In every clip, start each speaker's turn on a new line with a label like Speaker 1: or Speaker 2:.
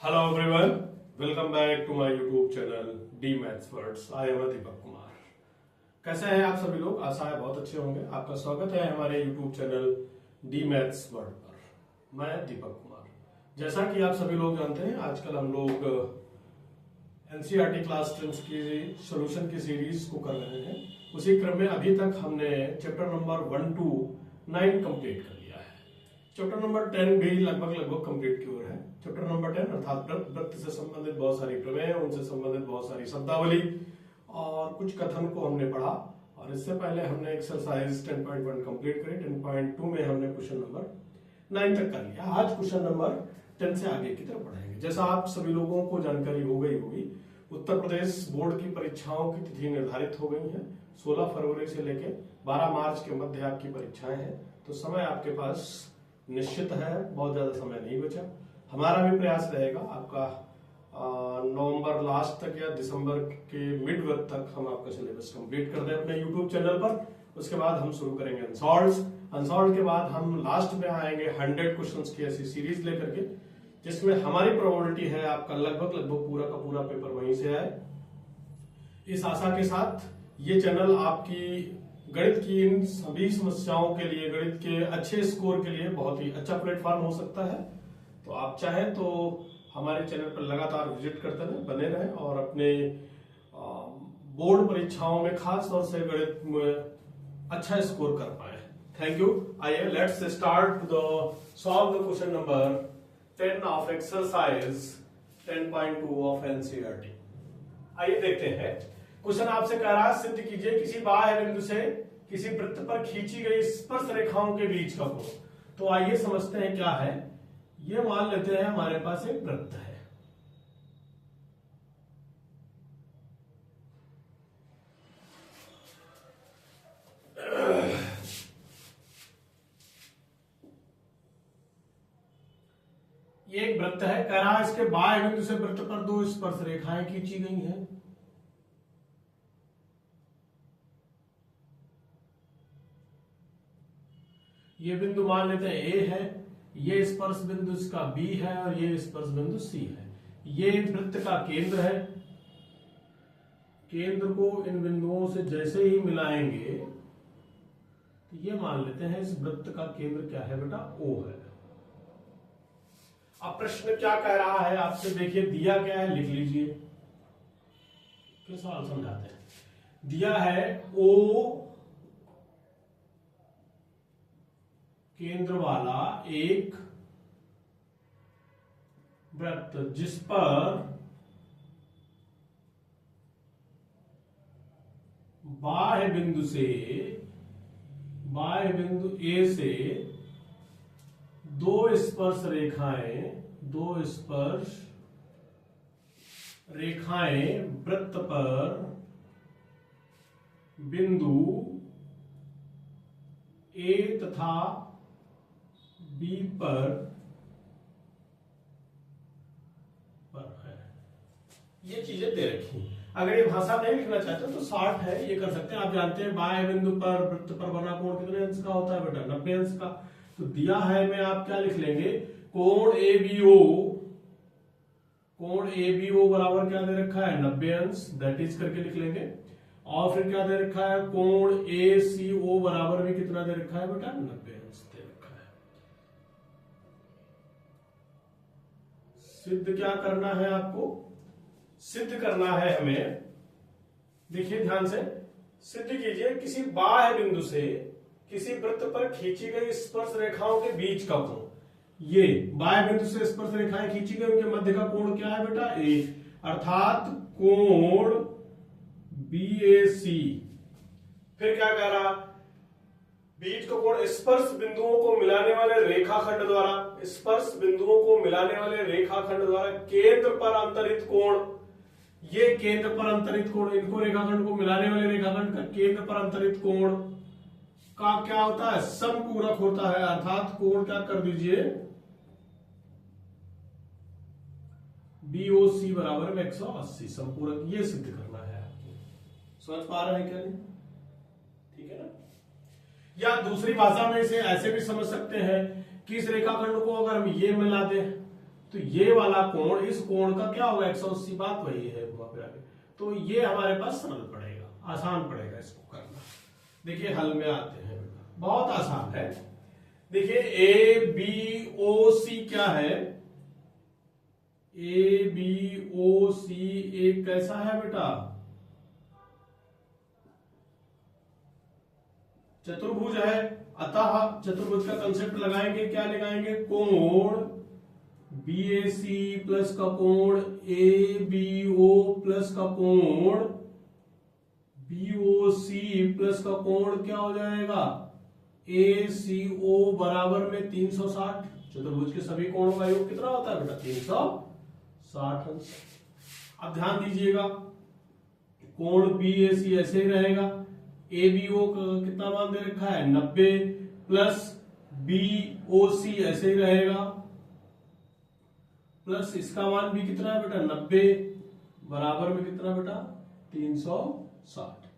Speaker 1: Hello everyone, welcome back to my YouTube channel D maths words. I am Deepak Kumar. कैसे हैं आप सभी लोग? आशा है बहुत अच्छे होंगे। आपका स्वागत है हमारे YouTube channel D maths word पर। मैं दीपक कुमार। जैसा कि आप सभी लोग जानते हैं, आजकल हम लोग एनसीईआरटी क्लास 10 की सॉल्यूशन की सीरीज को कर रहे हैं। उसी क्रम में अभी तक हमने चैप्टर नंबर 1 to 9 कंप्लीट कर लिया है। चैप्टर नंबर 10 भी लगभग कंप्लीट की ओर है। चैप्टर नंबर 10 अर्थात वृत्त से संबंधित बहुत सारी प्रमेय, उनसे संबंधित बहुत सारी शब्दावली और कुछ कथन को हमने पढ़ा। और इससे पहले हमने एक्सरसाइज 10.1 कंप्लीट करी। 10.2 में हमने क्वेश्चन नंबर 9 तक कर लिया। आज क्वेश्चन नंबर 10 से आगे की तरफ बढ़ेंगे। जैसा आप सभी लोगों को जानकारी हो गई होगी, उत्तर प्रदेश बोर्ड की परीक्षाओं की तिथि निर्धारित हो गई है। 16 फरवरी से लेकर 12 मार्च के मध्य आपकी परीक्षाएं हैं, तो समय आपके पास निश्चित है, बहुत ज्यादा समय नहीं बचा। हमारा भी प्रयास रहेगा आपका नवंबर लास्ट तक या दिसंबर के मिड वक्त तक हम आपका सिलेबस कंप्लीट कर दें अपने यूट्यूब चैनल पर। उसके बाद हम शुरू करेंगे अनसॉल्व्ड के बाद हम लास्ट में आएंगे 100 क्वेश्चंस की ऐसी सीरीज लेकर के, जिसमें हमारी प्रोबेबिलिटी है आपका लगभग पूरा का पूरा पेपर वहीं से आए। इस आशा के साथ ये चैनल आपकी गणित की इन सभी समस्याओं के लिए, गणित के अच्छे स्कोर के लिए बहुत ही अच्छा प्लेटफॉर्म हो सकता है। तो आप चाहें तो हमारे चैनल पर लगातार विजिट करते रहें, बने रहें और अपने बोर्ड परीक्षाओं में खास तौर से गणित में अच्छा स्कोर कर पाए। Thank you. आइए let's start the solve the question number 10 of exercise 10.2 of NCERT. आइए देखते हैं। क्वेश्चन आपसे कह रहा है, सिद्ध कीजिए किसी बाह्य बिंदु से किसी वृत्त पर खींची गई स्पर्श रेखाओं के बीच का कोण। तो आइए समझते हैं क्या है। ये मान लेते हैं हमारे पास एक वृत्त है। ये एक वृत्त है, कह रहा है इसके बाह्य बिंदु से वृत्त पर 2 स्पर्श रेखाएं खींची गई हैं। ये बिंदु मान लेते हैं ए है, ये स्पर्श बिंदु इसका बी है और ये स्पर्श बिंदु सी है। ये वृत्त का केंद्र है। केंद्र को इन बिंदुओं से जैसे ही मिलाएंगे तो ये मान लेते हैं इस वृत्त का केंद्र क्या है बेटा, O है। अब प्रश्न क्या कह रहा है आपसे, देखिए दिया क्या है, लिख लीजिए, फिर सवाल समझाते हैं। दिया है O केंद्र वाला एक वृत्त जिस पर बाह्य बिंदु A से 2 स्पर्श रेखाएं वृत्त पर बिंदु A तथा B पर है। ये चीजें दे रखी। अगर ये भाषा नहीं लिखना चाहते तो शॉर्ट है, ये कर सकते हैं। आप जानते हैं बाह्य बिंदु पर वृत्त पर बना कोण कितने अंश का होता है बेटा, 90 अंश का। तो दिया है में आप क्या लिख लेंगे, कोण ABO बराबर क्या दे रखा है, 90 अंश, दैट इज करके लिख लेंगे। और फिर क्या दे रखा है, कोण ACO बराबर भी कितना दे रखा है बेटा, 90 अंश दे रखा है। सिद्ध क्या करना है आपको, सिद्ध करना है हमें, देखिए ध्यान से, सिद्ध कीजिए किसी बाह्य बिंदु से किसी वृत्त पर खींची गई स्पर्श रेखाओं के बीच का कोण। ये बाह्य बिंदु से स्पर्श रेखाएं खींची गई, उनके मध्य का कोण क्या है बेटा, A, अर्थात कोण BAC। फिर क्या कह रहा, बीच का कोण स्पर्श बिंदुओं को मिलाने वाले रेखाखंड द्वारा केंद्र पर अंतरित कोण। ये केंद्र पर अंतरित कोण, इनको रेखाखंड को मिलाने वाले रेखाखंड का केंद्र पर अंतरित कोण का क्या होता है, समपूरक होता है। अर्थात कोण क्या कर दीजिए, BOC बराबर 180 संपूरक। ये सिद्ध करना है आपको। समझ पा रहे हैं क्या नहीं? ठीक है ना। या दूसरी भाषा में इसे ऐसे भी समझ सकते हैं कि इस रेखाखंड को अगर हम ये मिला दें तो ये वाला कोण, इस कोण का क्या होगा 180, बात वही है वहां पे आगे। तो ये हमारे पास सरल पड़ेगा, आसान पड़ेगा इसको करना। देखिए हल में आते हैं, बहुत आसान है। देखिए ए बी ओ सी क्या है, ए बी ओ सी एक कैसा है बेटा, चतुर्भुज है। अतः चतुर्भुज का कंसेप्ट लगाएंगे, क्या लगाएंगे, कोण BAC प्लस का कोण ABO प्लस का कोण BOC प्लस का कोण क्या हो जाएगा, ACO बराबर में 360। चतुर्भुज के सभी कोणों का योग कितना होता है बेटा, 360 अंश। अब ध्यान दीजिएगा, कोण BAC ऐसे ही रहेगा, ABO कितना मान दे रखा है 90, प्लस BOC ऐसे ही रहेगा, प्लस इसका मान भी कितना है बेटा 90, बराबर में कितना बेटा 360।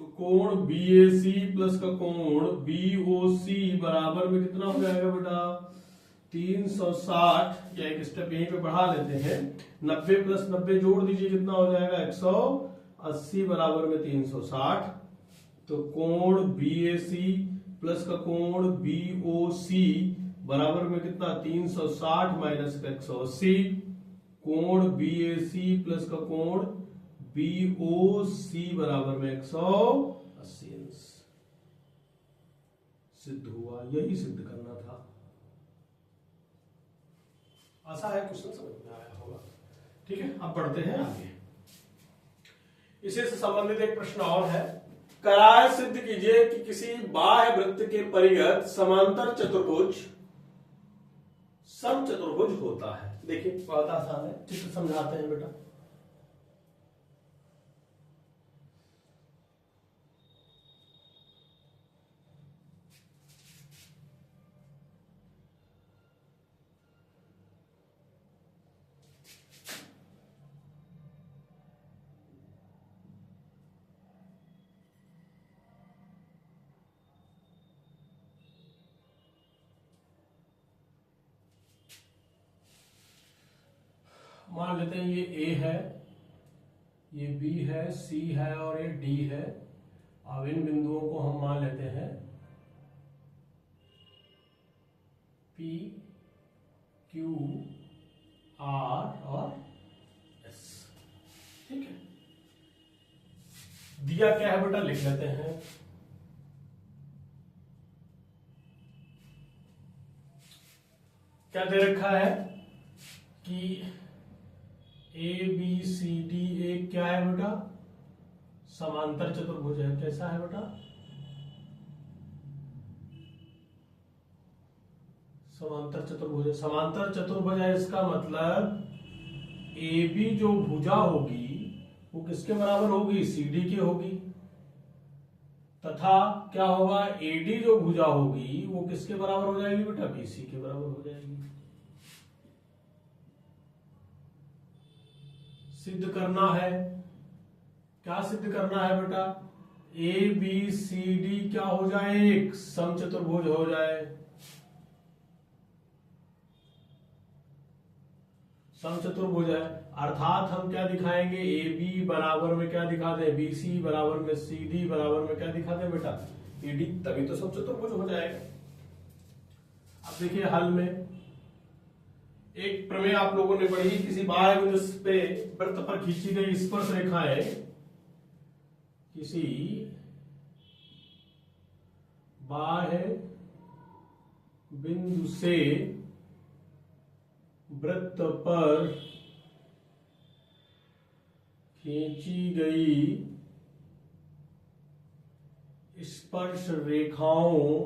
Speaker 1: तो कोण BAC प्लस का कोण BOC बराबर में कितना हो जाएगा बेटा 360। या एक स्टेप यहीं पे बढ़ा लेते हैं, 90 प्लस 90 जोड़ दीजिए कितना हो जाएगा 180, बराबर में 360। तो कोण BAC प्लस का कोण BOC बराबर में कितना 360 माइनस 180। कोण BAC प्लस का कोण BOC बराबर में 180 अंश। सिद्ध हुआ, यही सिद्ध करना था। आशा है क्वेश्चन समझ में आया होगा। ठीक है, अब बढ़ते हैं आगे। इसी से संबंधित एक प्रश्न और है, कराय सिद्ध कीजिए कि किसी बाह्य वृत्त के परिगत समांतर चतुर्भुज समचतुर्भुज होता है। देखिए बहुत आसान है, चित्र समझाते हैं बेटा। मान लेते हैं ये A है, ये B है, C है और ये D है। अब इन बिंदुओं को हम मान लेते हैं P, Q, R और S। ठीक है, दिया क्या है बेटा लिख लेते हैं। क्या दे रखा है कि ABCD एक क्या है बेटा समांतर चतुर्भुज है। कैसा है बेटा समांतर चतुर्भुज है। समांतर चतुर्भुज है इसका मतलब AB जो भुजा होगी वो किसके बराबर होगी, CD की होगी, तथा क्या होगा AD जो भुजा होगी वो किसके बराबर हो जाएगी बेटा, BC के बराबर हो जाएगी। सिद्ध करना है, क्या सिद्ध करना है बेटा, ABCD क्या हो जाए, एक समचतुर्भुज हो जाए। समचतुर्भुज है अर्थात हम क्या दिखाएंगे, AB बराबर में क्या दिखा दें, BC बराबर में CD बराबर में क्या दिखा दें बेटा, ED, तभी तो समचतुर्भुज हो जाएगा। अब देखिए हल में एक प्रमेय आप लोगों ने पढ़ी, किसी बाह्य बिंदु पे वृत्त पर खींची गई स्पर्श रेखाएं किसी बाह्य बिंदु से वृत्त पर खींची गई स्पर्श रेखाओं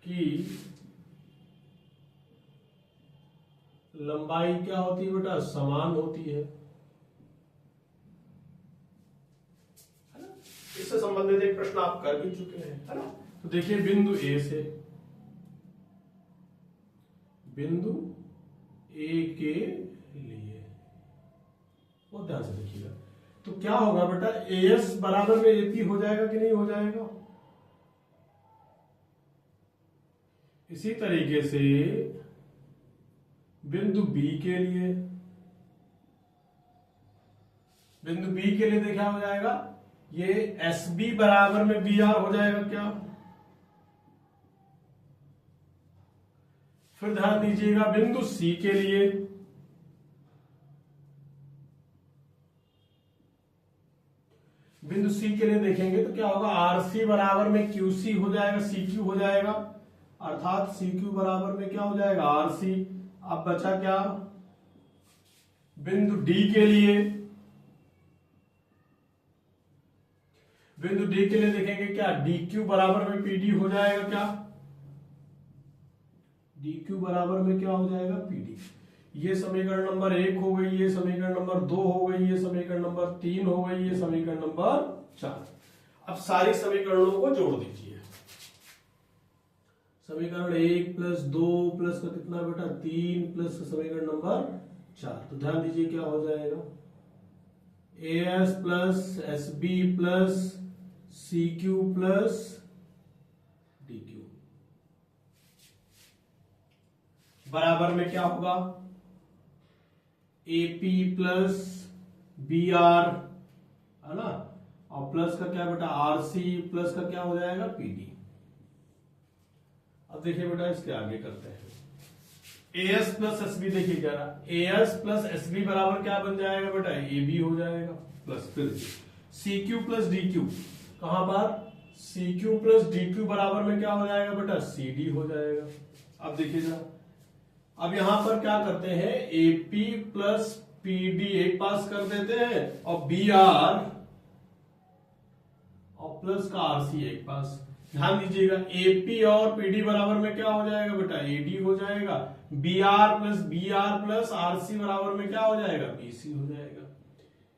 Speaker 1: की लंबाई क्या होती है बेटा, समान होती है ना। इससे संबंधित एक प्रश्न आप कर भी चुके हैं, है ना। तो देखिए बिंदु A से बिंदु A के लिए बहुत ध्यान से देखिएगा, तो क्या होगा बेटा, AS बराबर में AP हो जाएगा कि नहीं हो जाएगा। इसी तरीके से बिंदु बी के लिए, बिंदु बी के लिए क्या हो जाएगा, ये एस बी बराबर में बी आर हो जाएगा क्या। फिर ध्यान दीजिएगा बिंदु सी के लिए, बिंदु सी के लिए देखेंगे तो क्या होगा, आर सी बराबर में क्यू सी हो जाएगा, सी क्यू हो जाएगा, अर्थात सी क्यू बराबर में क्या हो जाएगा, आर सी। अब बचा क्या, बिंदु डी के लिए, बिंदु डी के लिए देखेंगे क्या, डी क्यू बराबर में पी डी हो जाएगा क्या, डी क्यू बराबर में क्या हो जाएगा, पी डी। ये समीकरण नंबर 1 हो गई, ये समीकरण नंबर 2 हो गई, ये समीकरण नंबर 3 हो गई, ये समीकरण नंबर 4। अब सारी समीकरणों को जोड़ दीजिए। समीकरण 1 प्लस 2 प्लस का कितना बेटा 3 प्लस समीकरण नंबर 4, तो ध्यान दीजिए क्या हो जाएगा, A S plus S B plus C Q plus D Q बराबर में क्या होगा, एपी प्लस बी आर, है ना, और प्लस का क्या बेटा आर सी, प्लस का क्या हो जाएगा पीडी। अब देखिए बेटा इसके आगे करते हैं, A S plus S B, देखिए क्या रहा, A S plus S B बराबर क्या बन जाएगा बेटा, ए बी हो जाएगा, प्लस फिर C Q plus D Q, कहां पर, C Q plus D Q बराबर में क्या हो जाएगा बेटा, सी डी हो जाएगा। अब देखिए जरा, अब यहां पर क्या करते हैं, एपी प्लस पीडी एक पास कर देते हैं, और बी आर और प्लस का आरसी एक पास। ध्यान दीजिएगा एपी और पीडी बराबर में क्या हो जाएगा बेटा, एडी हो जाएगा, बी आर प्लस आरसी बराबर में क्या हो जाएगा, बीसी हो जाएगा।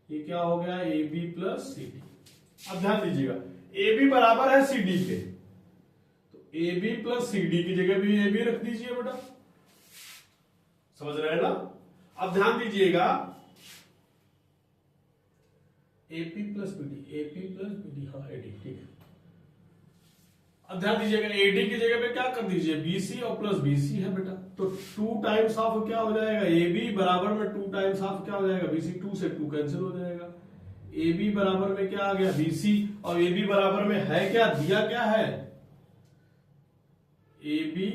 Speaker 1: ये क्या हो गया, A B plus C D. अब ध्यान दीजिएगा ए बी बराबर है सी डी के, तो A B plus C D की जगह भी ए बी रख दीजिए बेटा, समझ रहे हैं ना। अब ध्यान दीजिएगा AP plus PD, AP plus PD, हाँ एडी, ठीक है। अब ध्यान दीजिएगा एडी की जगह पे क्या कर दीजिए, बीसी और प्लस बीसी है बेटा, तो 2 टाइम्स ऑफ क्या हो जाएगा, ए बी बराबर में 2 टाइम्स ऑफ क्या हो जाएगा, बीसी, 2 से 2 कैंसिल हो जाएगा, ए बी बराबर में क्या आ गया, बीसी, और ए बी बराबर में है क्या, दिया क्या है, ए बी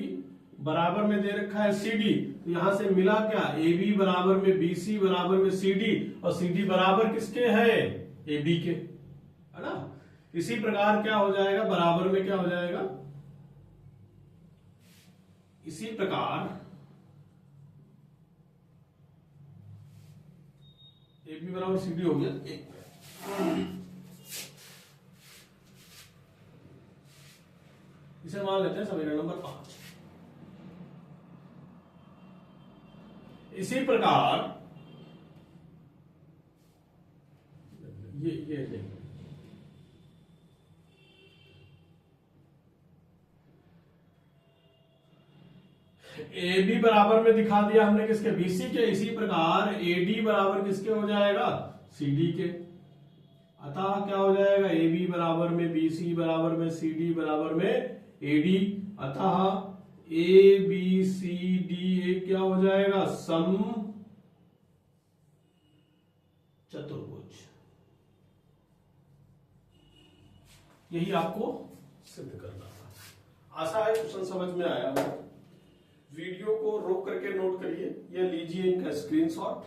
Speaker 1: बराबर में दे रखा है सी डी, तो यहां से मिला क्या, ए बी बराबर में बी सी बराबर में सी डी, और सी डी बराबर किसके है, ए बी के, है ना। इसी प्रकार क्या हो जाएगा, बराबर में क्या हो जाएगा, इसी प्रकार ए बी बराबर सी डी हो गया, इसे मान लेते हैं समीकरण नंबर 5। इसी प्रकार ये ए बी बराबर में दिखा दिया हमने किसके, बीसी के। इसी प्रकार ए डी बराबर किसके हो जाएगा, सी डी के। अतः क्या हो जाएगा, ए बी बराबर में बी सी बराबर में सी डी बराबर में ए डी, अतः ए बी सी डी एक क्या हो जाएगा, सम चतुर्भुज। यही आपको सिद्ध करना था। आशा है क्वेश्चन समझ में आया होगा। वीडियो को रोक करके नोट करिए या लीजिए इनका स्क्रीनशॉट।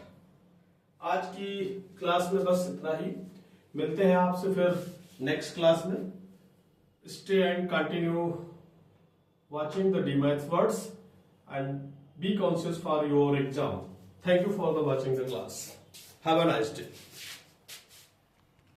Speaker 1: आज की क्लास में बस इतना ही। मिलते हैं आपसे फिर नेक्स्ट क्लास में। Stay and continue watching the DMaths words and be conscious for your exam. Thank you for the watching the class. Have a nice day.